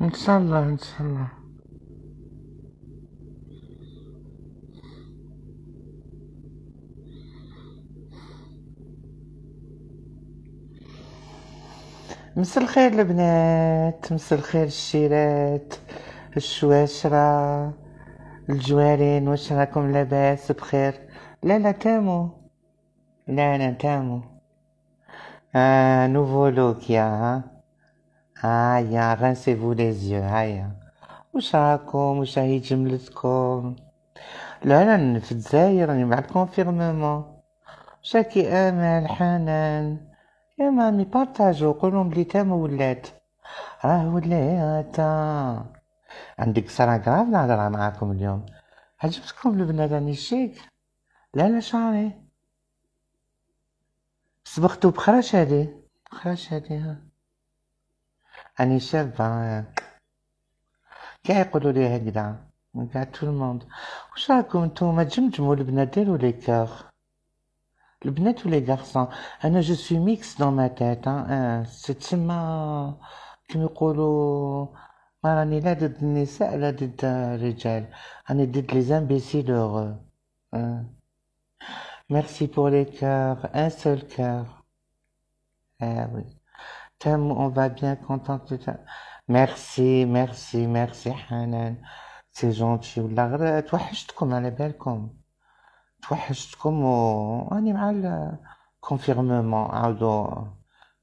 ان شاء الله ان شاء الله. مسا الخير البنات، مسا الخير الشيرات، الشواشرة، الجوارين، واش راكم لاباس بخير؟ لا تامو، لا تامو. نوفو لوك يا هيا rincez-vous les yeux هيا. واش راكم؟ واش هي جملتكم؟ لا انا في الجزائر راني مع الكونفيرممون. شاكي امل حنان يا مامي بارطاجو، قولهم بلي تامو ولات، راه ولات. عندك سراغراف نهضر معاكم اليوم. عجبتكم البنات راني شيك؟ لا شعري صبغتو بخراش هادي، بخراش هادي راني شابة كاع يقولولي هكدا كاع تو الموند. واش راكم نتوما تجمجمو البنات ديرو لي كاغ، البنات ولي غارسون. انا جو سوي ميكس دون ما تيت تسمى كيما يقولوا ما راني لا ضد النساء لا ضد الرجال، راني ضد لي زامبيسيل heureux. Merci pour les cœurs, un seul cœur. Ah oui. On va bien contente de ça. Merci حنان، سي جونتي ولا غير توحشتكم على بالكم، توحشتكم واني مع الكونفيرممون عاودو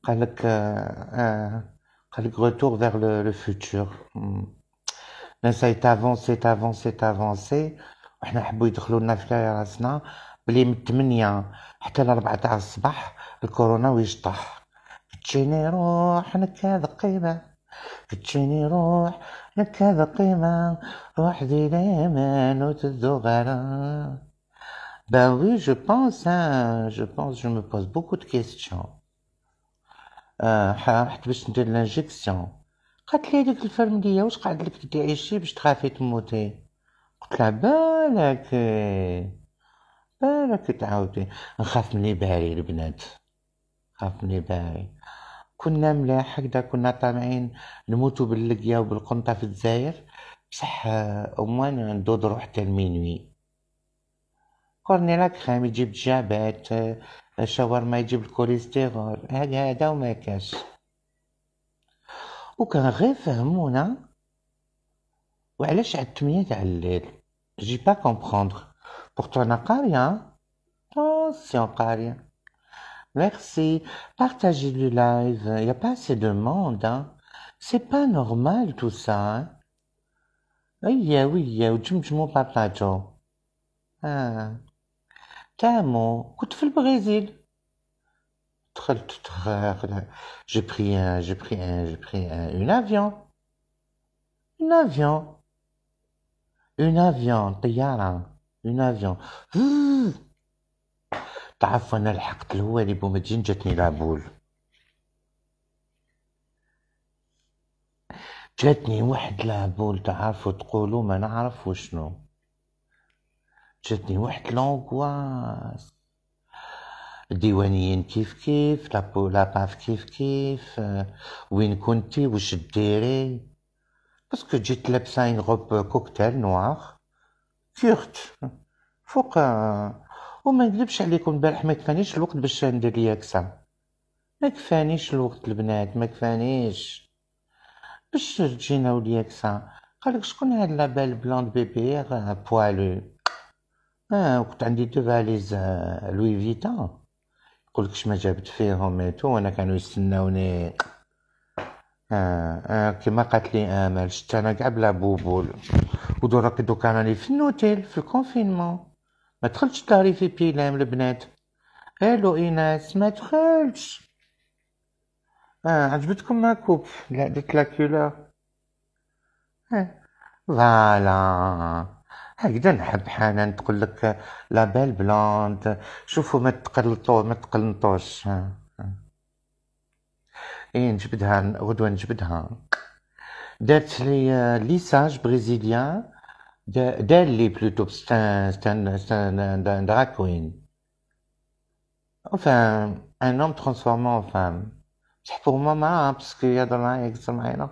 قالك قالك retour vers le futur. لا سايت افونسي وحنا حبوا يدخلوا لنا في راسنا بلي من 8 حتى ل 4 تاع الصباح الكورونا ويشطح. كتجيني روح نكاد قيمة، كتجيني روح نكاد قيمة، روح ذي اليمن وتذوغرا. Ben oui, je me pose beaucoup de questions. رحت باش ندير لانجيكسيون، قالت لي هذيك الفرمليه واش قعد لك تعيشي باش تخافي تموتي؟ قلت لها بالك تعاودي. نخاف من الباري البنات، نخاف من الباري. كنا ملاح هكدا، كنا طامعين نموتو باللقيا وبالقنطة في الجزائر، بصح أموان ندودرو حتى المينوي. كورنيلا كريم يجيب الجابات، شاورما يجيب الكوليسترول، هذا وما كاش. وكان غير فهمونا وعلاش عاد 8 تاع الليل. جي با كومبروندر، بورتو انا قارية، attention قارية. Merci, partagez le live, il n'y a pas assez de monde, hein. C'est pas normal tout ça, hein. Oui, وتجمجمو بارطاجو. تامو كنت في البرازيل، دخلت j'ai pris un avion طيارة، un avion. تعرف انا لحقت الهوالي بومدين جاتني لابول، جاتني واحد لابول تعرفوا تقولوا ما نعرف وشنو، جاتني واحد لونغواس. الديوانيين كيف لاباف كيف وين كنتي وش ديري، باسكو جيت لابسه ان غوب كوكتيل نوار كيرت فوق. وما نكذبش عليكم البارح ما كفانيش الوقت باش ندير ليا كسا، ما كفانيش الوقت البنات، ما كفانيش باش تجينا وليا كسا. قالك شكون هاد لابال بلوند بيبي بوالو. وكنت عندي دو فاليز لوي فيتان، يقولكش ما جابت فيهم ايتو، وانا كانوا يستناوني. كيما قالت لي امل شت انا كاع بلا بوبول، دوكا راني في النوتيل في الكونفينمون، ما دخلتش داري في بيلام البنات. الو ايناس ما دخلتش. عجبتكم ما كوب؟ لا درت لا كولور. فوالا هكذا نحب حنان تقولك لا بال بلوند. شوفوا ما تقلنطوش. ايه نجبدها غدوة نجبدها. دارت لي ليساج بريزيليان، دار لي بلوتو ستان دراك كوين. Enfin, un homme transformé en femme. بصح pour moi ما باسكو يهضر معايا يقصر معايا.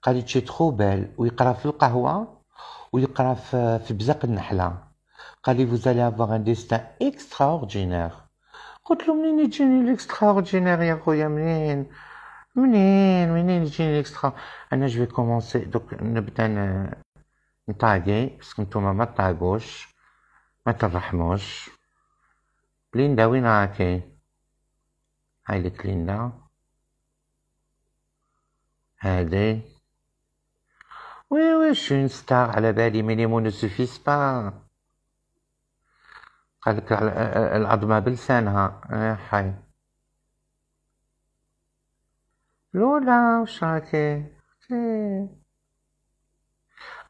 قال لي تشي ترو بال، ويقرا في القهوه ويقرا في بزاق النحله. قال لي vous allez avoir un destin extraordinaire. قلت له منين يجيني الاكستراوردينير يا خويا؟ منين يجيني الاكسترا؟ انا جو في كومونسي دوك نبدا نطاقي باسكو نتوما ما تطاقوش ما ترحموش. ليندا وين راكي؟ هاي لك ليندا هادي. وي شو ستار على بالي، مي لي مو نو سوفيس با. قالك العظمة بلسانها. حي لولا وش راكي؟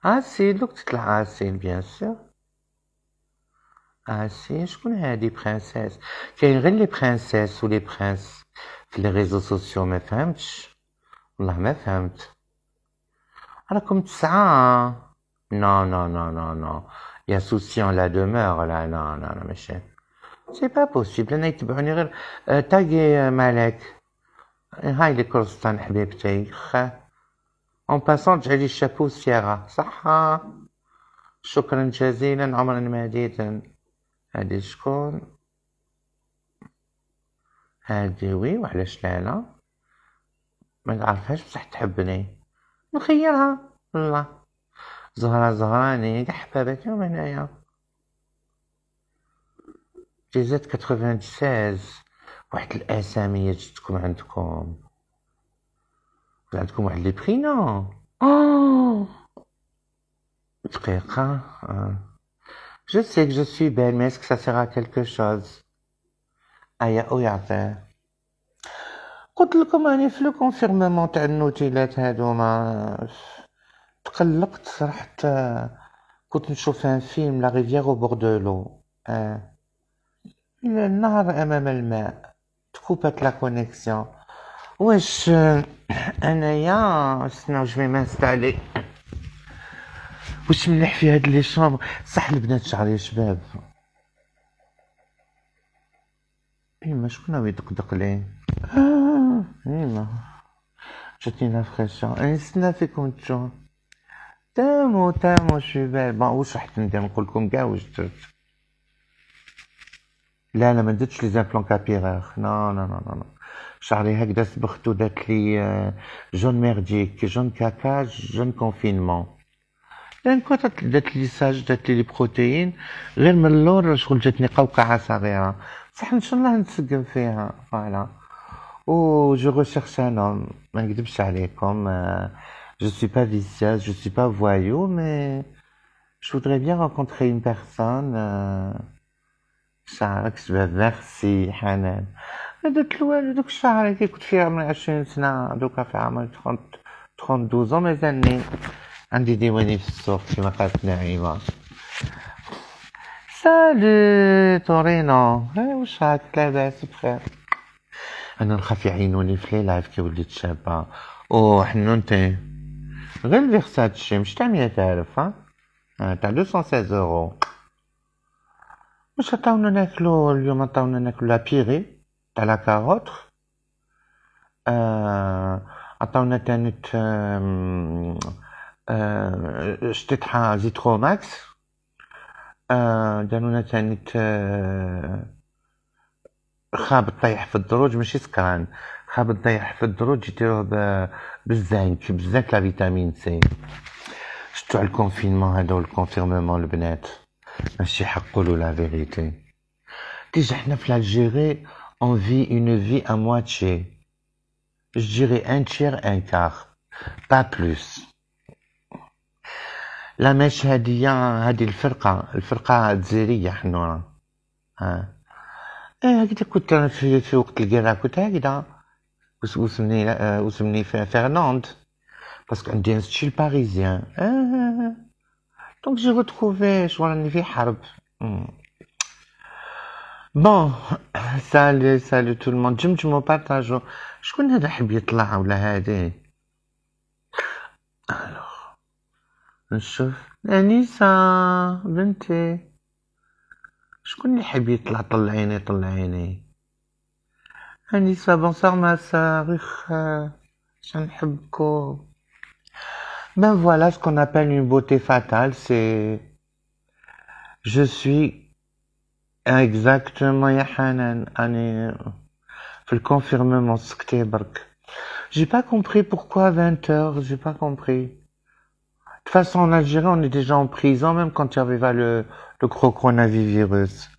عسيل دوك تطلع عسيل بيان سور. عسيل شكون هادي؟ برانسيس. كاين غير لي برانسيس ولي برانس في لي ريزو سوسيو. ما فهمتش والله ما فهمت. راكم 9. نو نو نو نو نو يا سوسيون لا دومور. لا لا لا ماشي سي با بوسيبل. انا يتبعوني غير تاقي مالك. هاي لي كرستان حبيبتي. اون باسون تجعلي الشابو سيارة صحة. شكرا جزيلا عمرا مديدا. هادي شكون؟ هادي وي وعلاش لا ما نعرفهاش بصح تحبني نخيرها والله. زهرة زهراني كاع حباباتهم هنايا. جيزات 96. واحد الاسامي جاتكم عندكم واحد لي برينو. دقيقة. Je sais que je suis belle, mais est-ce que ça sert à quelque chose؟ أيا أو يعطيه. قلت لكم راني في لو كونفيرممون تاع النوتيلات هادوما. تقلقت رحت كنت نشوف ان فيلم لا ريفيير او بور دو لو. النهر امام الماء تكوبات لا كونيكسيون. واش انايا استناو جو مانستالي. واش مليح في هاد لي شامبر. صح البنات شعر يا شباب. ايما شكون هو يدقدق لي؟ ايما جاتني لا فريشون. نستنى فيكم نتشوف. تامو شباب. ما واش رحت ندير نقول لكم كاع واش درت. لا ما درتش لي زامبلون كابيلار. نو شعري هكذا سبختو. دات لي جون ميرديك جون كاكا جون كونفينمون. لان كنت دات لي ساج دات لي بروتين غير من اللور شغل جاتني قوقعه صغيره صح. ان شاء الله نتسقم فيها فوالا. و جو ريشيرش ان هوم. ما نكذبش عليكم. Je suis pas vicieuse, je suis pas voyou, mais je voudrais bien rencontrer une personne. شعرك شباب. ميرسي حنان. درت الوالو دوك الشعر كي كنت فيه عمري 20 سنة دوكا في عمري 32 مازالني عندي ديواني في السوق كيما قالت نعيمة. سالي تورينو. واش راك لاباس بخير؟ انا نخاف يعينوني في لي لايف كي وليت شابة. حنونتي غير الفيرساتشي مش تاع 100,000 تاع 216 يورو. مش عطاونا ناكلو اليوم. عطاونا ناكلو لا بيري تاع لا كاروت. عطاونا تانيت شتيتها زيترو ماكس. دانونا تانيت خابط طيح في الدروج ماشي سكران. خابط طيح في الدروج يديروه بالزنك لا فيتامين سي. شتو على الكونفينمون هذا والكونفيرممون البنات ماشي حقولوا لا فيريتي. ديجا حنا في الجيري اون في اون في ا مواتشي. Je dirais un tiers, un quart, pas plus. لا مش هذه الفرقة الجزائرية حنورة. هكذا كنت أنا في وقت القراءة كنت هكذا وسمني فرناند باسكو عندي ان ستيل باريزيان. دونك جي روتروفي شغل راني في حرب. بون سالي تو الموند. جمجمو بارطاجو. شكون هذا حب يطلع ولا هادي؟ الوغ نشوف. انيسة بنتي شكون اللي حب يطلع؟ طلعيني انيسة. بونسوار ما سار. شنحبكم. Ben voilà ce qu'on appelle une beauté fatale, c'est je suis exactement يا حنان أنا في الconfirmement سكتي برك. J'ai pas compris pourquoi 20 heures, j'ai pas compris. De toute façon, en Algérie, on est déjà en prison, même quand il y avait pas le gros coronavirus.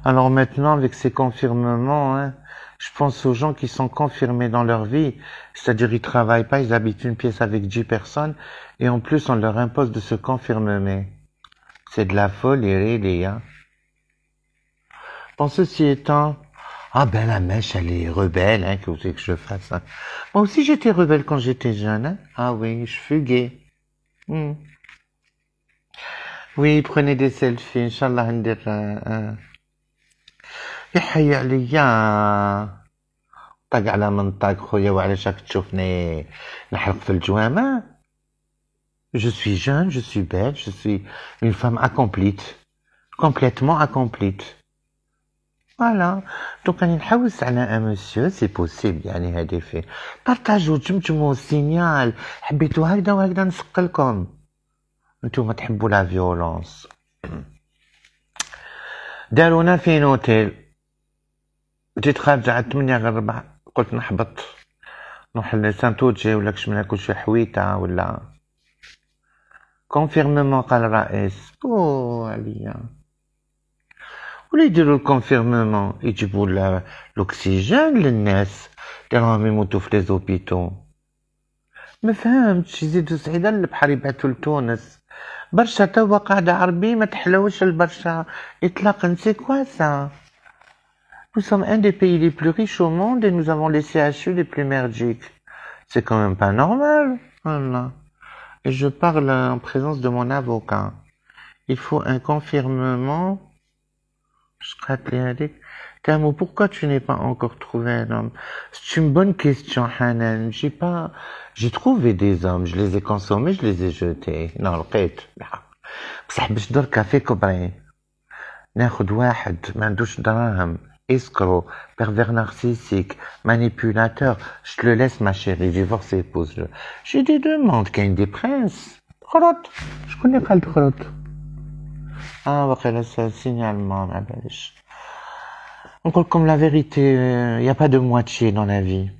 Alors maintenant, avec ces confirmements, hein, je pense aux gens qui sont confirmés dans leur vie, c'est-à-dire ils travaillent pas, ils habitent une pièce avec 10 personnes, et en plus on leur impose de se confirmer. C'est de la folie, les gars. Bon, ceci étant, ah ben la mèche, elle est rebelle, hein, que vous voulez que je fasse, hein. Moi aussi j'étais rebelle quand j'étais jeune, hein. Ah oui, je fuguais. Oui, prenez des selfies, Inch'Allah, ندير يحيي عليا طاق على منطق خويا وعلاش راك تشوفني نحرق في الجوامع. Je suis jeune, je suis belle, je suis une femme accomplie, complètement accomplie. Voilà. Donc راني نحوس على un monsieur, c'est possible يعني هادي فيه. بارطاجوا تجمجموا السينيال، حبيتوا هكذا وهكذا نسقلكم. انتوما تحبوا لا فيولونس. دارونا في نوتيل. جيت خارجة على 8 غير 4 قلت نحبط نروح لسانتوجي ولا كش ناكل شي حويته ولا كونفيرممون قال الرئيس عليا ولا يديروا الكونفيرممون يجيبوا الاكسجين للناس اللي راهم يموتوا في لي زوبيتو. ما فهمتش يزيدوا سعيده للبحر يبعثوا لتونس برشا توا قاعده عربي ما تحلوش البرشا اطلاقا. سي كوا سا؟ Nous sommes un des pays les plus riches au monde et nous avons les CHU les plus merdiques. C'est quand même pas normal. Voilà. Et je parle en présence de mon avocat. Il faut un confirmement. Tamo, pourquoi tu n'es pas encore trouvé un homme? C'est une bonne question, Hanan. J'ai trouvé des hommes, je les ai consommés, je les ai jetés. Non, لقيت. بصح باش دركا في كبري ناخد واحد ما عندوش دراهم escroc, pervers narcissique, manipulateur, je te le laisse ma chérie, divorce et épouse-le. J'ai des demandes, qu'il y a des princes. خرط. Je connais pas le خرط. Ah, voilà, c'est un signalement, ma belle. Encore comme la vérité, il n'y a pas de moitié dans la vie.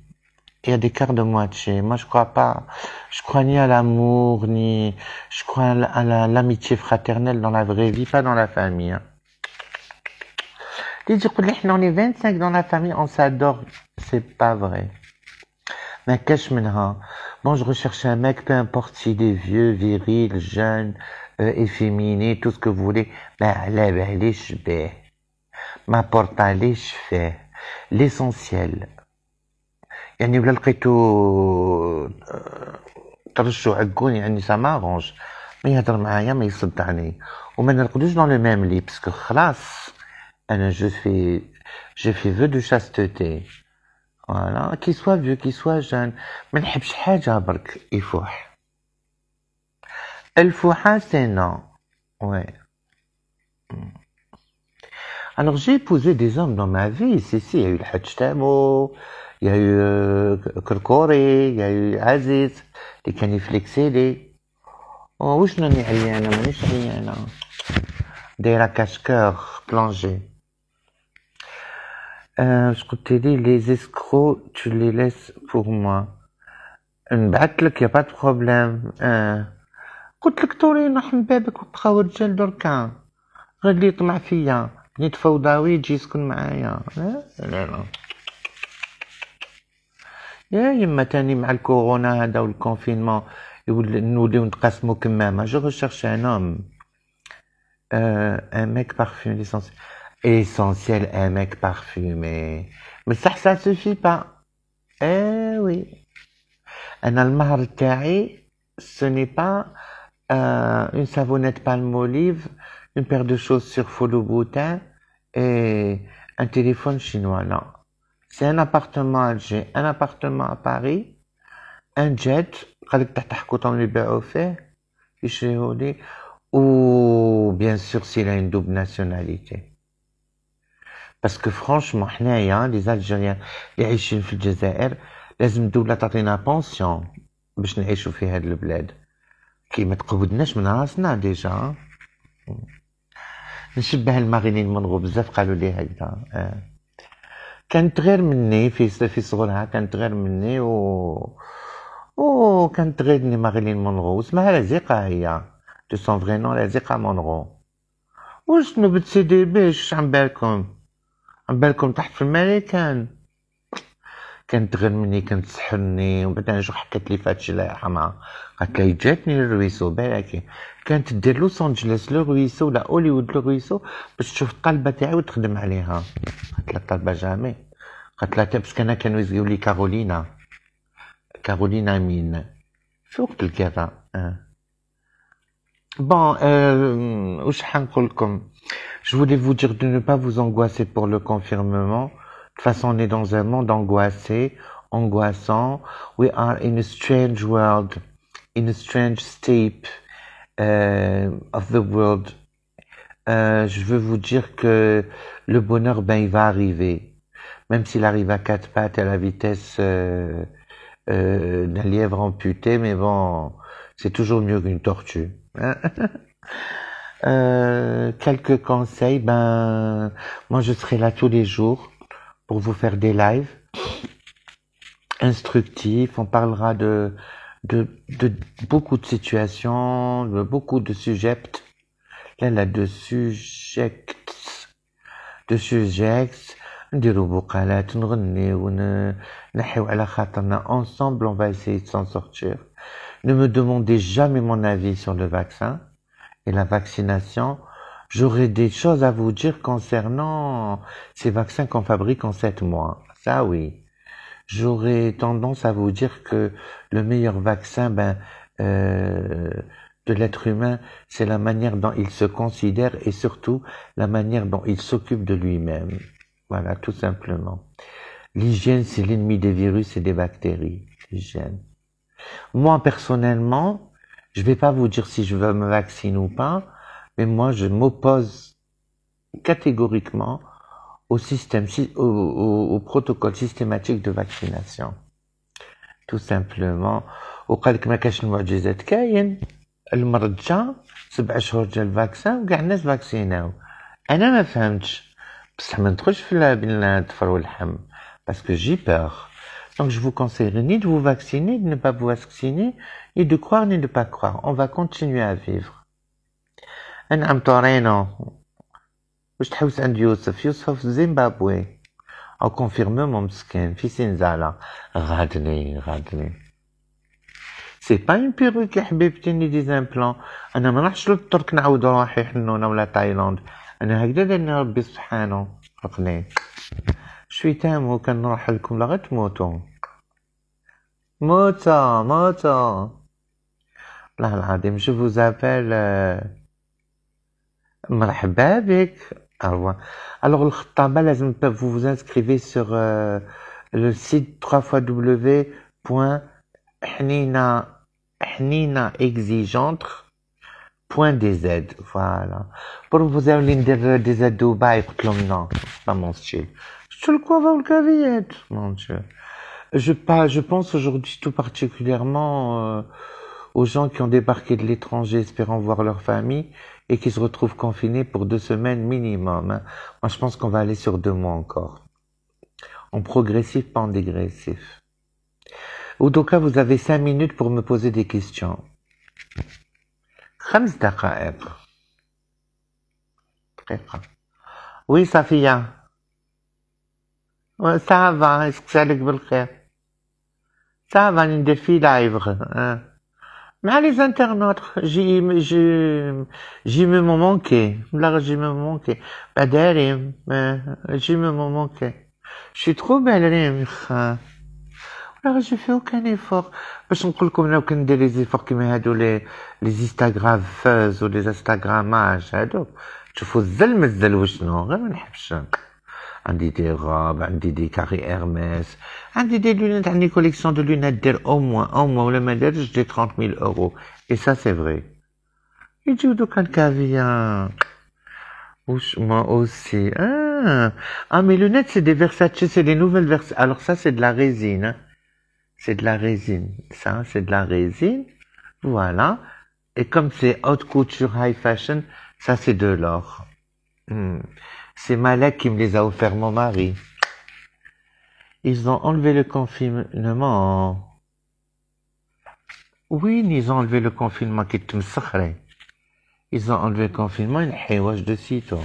Il y a des quarts de moitié. Moi, je crois pas. Je crois ni à l'amour, ni... Je crois à l'amitié fraternelle dans la vraie vie, pas dans la famille. Hein. On est 25 dans la famille, on s'adore. C'est pas vrai. Mais qu'est-ce que bon, je recherche un mec, peu importe s'il est vieux, viril, jeune, efféminé, tout ce que vous voulez. M'apporte les cheveux. L'essentiel. يعني ولا لقيتو ترشو عقوني يعني ça m'arrange. ما يهضر معايا ما يصدعني وما نرقدوش dans le même lit parce que خلاص أنا je fais vœu de chasteté. Voilà, qu'il soit vieux, qu'il soit jeune. ما نحبش حاجة برك يفوح. الفوحة c'est non. Ouais. Alors j'ai épousé des hommes dans ma vie. Si, il y a eu le Hadj Tamo, il y a eu Korkori, il y a eu Aziz, اللي كان يفلكسي لي. واش راني عيانة مانيش عيانة. دايرة كاشكور بلونجي. Je قلت لي les escrocs tu les laisses pour moi. نبعث لك يا با دو بروبليم. قلت لك طوري نروح من بابك وبقاو رجال دركا. غير اللي يطمع فيا بنيت فوضاوي يجي يسكن معايا. لا يا يما تاني مع الكورونا هذا والكونفينمون نوليو نتقاسمو كمامة. جو recherche un homme, un mec parfumé, essentiel, un mec parfumé. Mais ça suffit pas. Eh oui. أنا المهر تاعي ce n'est pas une savonnette Palmolive, une paire de chaussures Faux Louboutin et un téléphone chinois, non. C'est un appartement à Alger, un appartement à Paris, un jet, ou bien sûr s'il a une double nationalité. Parce que franchement, les Algériens اللي عايشين في الجزائر لازم الدولة تعطينا بونسيون باش نعيشوا في هذا البلاد. كي ما تقودناش من راسنا ديجا. نشبه الماريلين مونرو بزاف قالوا لي هكذا. كانت غير مني في صغرها، كانت غير مني كانت غير ماريلين مونرو، اسمها رزيقة هي دو سون فري نون رزيقة مونرو. وشنو بتسيدي بيش عم بالكم تحت في الماريكان. كانت غير مني، كانت تسحرني، وبعدين شو حكت لي فاتشي الله يرحمها، قالت لي جاتني الرويسو بالك، كانت دير لوس انجلوس لو رويسو ولا هوليوود لو رويسو باش تشوف الطلبه تاعي وتخدم عليها. قالت لها الطلبه جامي، قالت لها باسكو انا كانوا يزيو لي كارولينا مين في وقت الكذا. Bon, je voulais vous dire de ne pas vous angoisser pour le confirmement. De toute façon, on est dans un monde angoissant. We are in a strange world, in a strange state of the world. Je veux vous dire que le bonheur, il va arriver. Même s'il arrive à 4 pattes à la vitesse d'un lièvre amputé, mais bon, c'est toujours mieux qu'une tortue. Quelques conseils, moi je serai là tous les jours pour vous faire des lives instructifs. On parlera de beaucoup de situations, de beaucoup de sujets. Là, de sujets. نديرو بقالات نغنيو نحيو على خاطرنا. Ensemble, on va essayer de s'en sortir. Ne me demandez jamais mon avis sur le vaccin et la vaccination. J'aurai des choses à vous dire concernant ces vaccins qu'on fabrique en 7 mois. Ça, oui. J'aurai tendance à vous dire que le meilleur vaccin, de l'être humain, c'est la manière dont il se considère et surtout la manière dont il s'occupe de lui-même. Voilà, tout simplement. L'hygiène, c'est l'ennemi des virus et des bactéries. L'hygiène. Moi, personnellement, je vais pas vous dire si je veux me vacciner ou pas, mais moi, je m'oppose catégoriquement au protocole systématique de vaccination. Tout simplement. وقالك ما كاش المعجزات كاين. المرض جا 7 شهور جا الفاكسان وكاع الناس فاكسيناو. انا ما فهمتش، بصح ما ندخلش في بين الظفر واللحم parce que j'ai peur. Donc je vous conseille ni de vous vacciner, de ne pas vous vacciner, ni de croire ni de pas croire. On va continuer à vivre. أنا طورينو واش تحوس عند يوسف في زيمبابوي او كونفيرمومون مسكين في سنزالة غادني. سي با اون بيروك يا حبيبتي ني دي زامبلون. انا ما نروحش للترك نعاود روحي حنونه ولا تايلاند. انا هكذا دارني ربي سبحانه خلقني. شوي تامو كان نروح لكم لغا تموتوا. موتا والله العظيم. جو vous appelle مرحبا بك. Alors الخطابة لازم vous vous inscrivez sur le site www.hninaexigentre.dz. Voilà. Pour vous aller des aides Dubaï, non, c'est pas mon style. Je le crois dans le caviet, mon Dieu. Je pense aujourd'hui tout particulièrement aux gens qui ont débarqué de l'étranger espérant voir leur famille et qui se retrouvent confinés pour 2 semaines minimum. Hein. Moi, je pense qu'on va aller sur 2 mois encore. En progressif, pas en dégressif. Oudoka, vous avez 5 minutes pour me poser des questions. 5 دقائق. Oui, Safia. Ouais, ça va, est-ce que ça allait بالخير? Ça va, ندير في لايف. مع les internautes, j'ai me manqué. Là, j'ai me manqué. Badari, j'ai me manqué. Je suis trop belle, Rim. Là, j'ai fait aucun effort. باش نقول لكم لو كان ندير لي زيفور كيما هادو لي انستغرامفوز ولي انستغراماج هادو تشوفوا الزل وشنو غير ما نحبش. عندي دي غاب، عندي دي كاري ارميس، عندي دي لونات، عندي كوليكسيون دو لونات دير او موان ولا ما دارش دي 30,000 euros. Et ça c'est vrai. يجيو دوكا الكافيان. وش moi aussi. Mais lunettes c'est des Versace, c'est des nouvelles Versace. Alors ça c'est de la résine. Hein. C'est de la résine. Ça c'est de la résine. Voilà. Et comme c'est haute couture, high fashion, ça c'est de l'or. C'est Malek qui me les a offerts, mon mari. Ils ont enlevé le confinement. Oui, ils ont enlevé le confinement qui te me. Ils ont enlevé le confinement, ils ont de sitôt.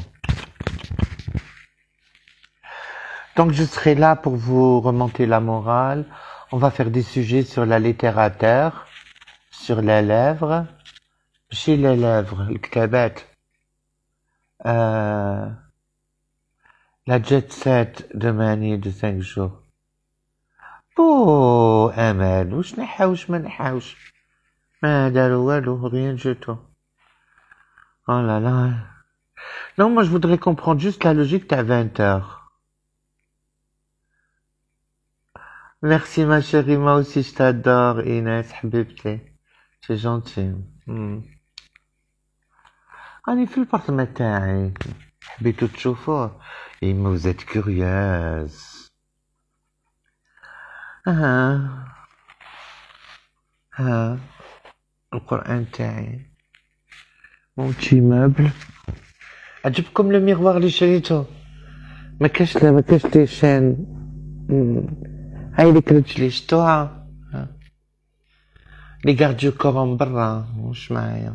Donc je serai là pour vous remonter la morale. On va faire des sujets sur la littérature, sur les lèvres, chez les lèvres, le ktabat, la jet set de Mani de 5 jours. Oh, Amal, وش نحوش ما نحوش ما داروا والو rien du tout. Oh là là. Non, moi je voudrais comprendre juste la logique, t'as 20 heures. Merci ma chérie, moi aussi je t'adore, Inès, حبيبتي. C'est gentil. راني في البارتمان تاعي. حبيتو تشوفوه. إما vous êtes curieuse. القرآن تاعي. Mon petit meuble. عجبكم le miroir اللي شريته؟ ما كاش تي شان. هاي لك رجلي شتوها. لي غارديو كورون برا واش معايا.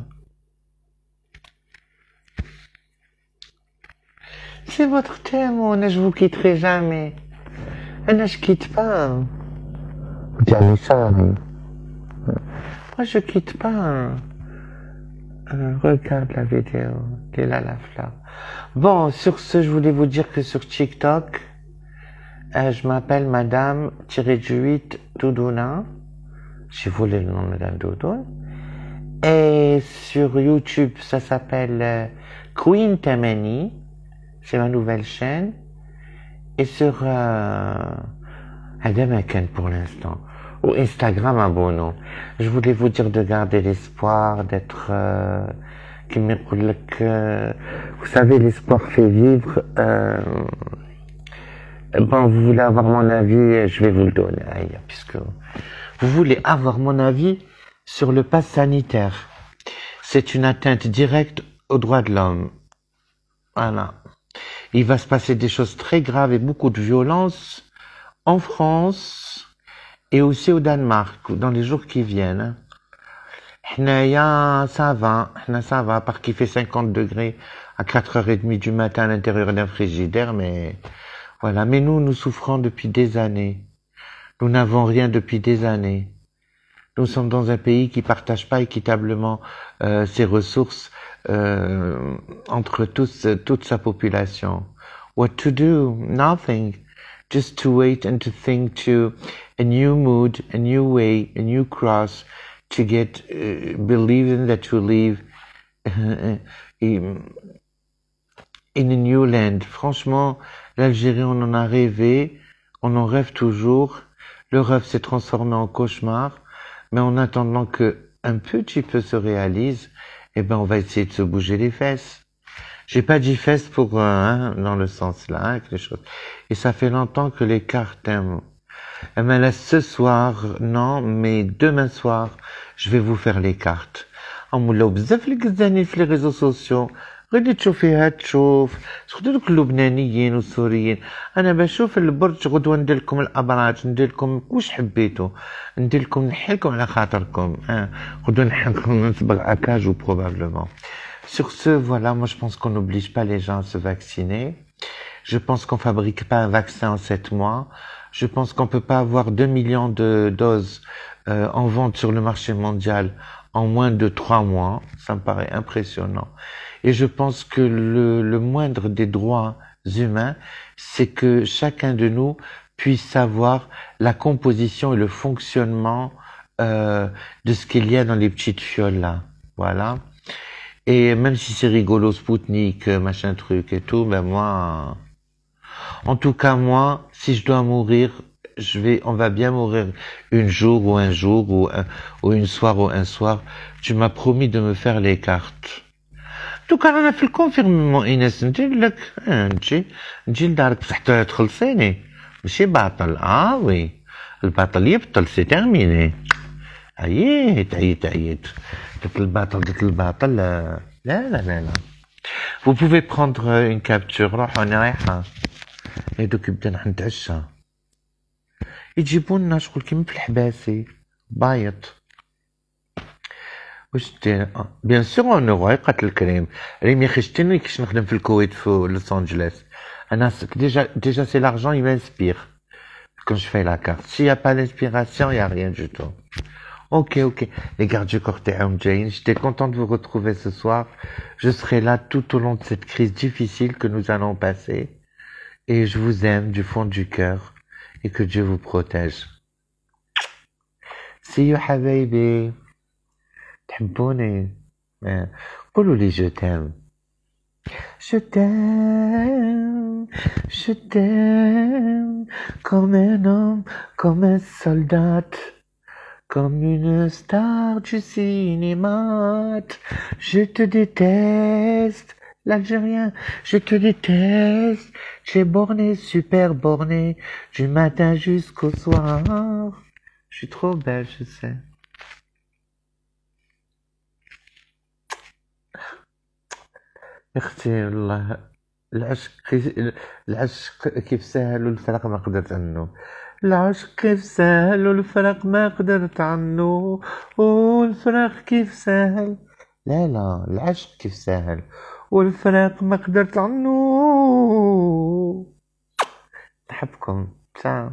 C'est votre thème, Mona, je vous quitterai jamais. Anna, je quitte pas. Vous allez ça, oui. Moi, je quitte pas. Regarde la vidéo. Elle est là, la flamme. Bon, sur ce, je voulais vous dire que sur TikTok, je m'appelle Madame-8 Doudouna. Si vous voulez le nom de Madame Doudoune. Et sur YouTube, ça s'appelle Queen Tamani. C'est ma nouvelle chaîne. Et sur Adam Aken pour l'instant. Ou Instagram, abonnement. Je voulais vous dire de garder l'espoir, d'être... vous savez, l'espoir fait vivre. Bon, vous voulez avoir mon avis, je vais vous le donner. Puisque vous voulez avoir mon avis sur le pass sanitaire. C'est une atteinte directe aux droits de l'homme. Voilà. Il va se passer des choses très graves et beaucoup de violence en France et aussi au Danemark dans les jours qui viennent. Ça va, parce qu'il fait 50 degrés à 4h30 du matin à l'intérieur d'un frigidaire, mais voilà. Mais nous souffrons depuis des années. Nous n'avons rien depuis des années. Nous sommes dans un pays qui partage pas équitablement ses ressources entre toute sa population. What to do? Nothing. Just to wait and to think to a new mood, a new way, a new cross to get believing that you live in a new land. Franchement, l'Algérie, on en a rêvé, on en rêve toujours. Le rêve s'est transformé en cauchemar, mais en attendant que un petit peu se réalise, on va essayer de se bouger les fesses. J'ai pas dit fesses pour dans le sens là, quelque chose. Et ça fait longtemps que les cartes aiment. Mais là, ce soir, non, mais demain soir, je vais vous faire les cartes. ولاو بزاف اللي كزاني في les réseaux sociaux. غادي تشوفيها تشوف سورتو دوك اللبنانيين والسوريين. انا بشوف البرج غدوه ندير لكم الابراج، ندير لكم واش حبيتوا، ندير لكم نحيلكم على خاطركم. غدوه نحيلكم نصبغ اكاجو probablement. Sur ce, voilà, moi je pense qu'on n'oblige pas les gens à se vacciner. Je pense qu'on fabrique pas un vaccin en 7 mois. Je pense qu'on peut pas avoir 2 millions de doses en vente sur le marché mondial en moins de 3 mois. Ça me paraît impressionnant. Et je pense que le moindre des droits humains, c'est que chacun de nous puisse savoir la composition et le fonctionnement de ce qu'il y a dans les petites fioles là. Voilà. Et même si c'est rigolo, Spoutnik, machin truc et tout, moi, en tout cas moi, si je dois mourir, on va bien mourir un jour ou une soir. Tu m'as promis de me faire les cartes. En tout cas, انا في الكونفيرممون ايناس ندير لك نجي لدارك بصح تخلصيني ماشي باطل. وي الباطل يبطل سي تيرميني. عييت درت الباطل لا. Vous pouvez prendre une capture روح انا رايحة دوك بدنا نتعشى يجيبوا لنا شغل كيما في الحباسي بايط واش دير بيان سور اون قالت الكريم ريم يا اخي شتيني كيش نخدم في الكويت في لوس انجلوس انا déjà c'est l'argent il m'inspire quand je fais la carte s'il y a pas l'inspiration il y a rien du tout. Ok les gardes du corps تاعهم جايين. J'étais content de vous retrouver ce soir. Je serai là tout au long de cette crise difficile que nous allons passer et je vous aime du fond du cœur et que Dieu vous protège. See you حبايبي تحبوني قولوا لي je t'aime. Je t'aime comme un homme, comme un soldat, comme une star du cinéma. Je te déteste, l'Algérien, je te déteste. J'ai borné, super borné, du matin jusqu'au soir. Je suis trop belle, je sais. اختي والله العشق كيف سهل والفرق ما قدرت عنه. العشق كيف سهل والفرق ما قدرت عنه والفرق كيف سهل. لا العشق كيف سهل والفرق ما قدرت عنه. نحبكم. تشاو.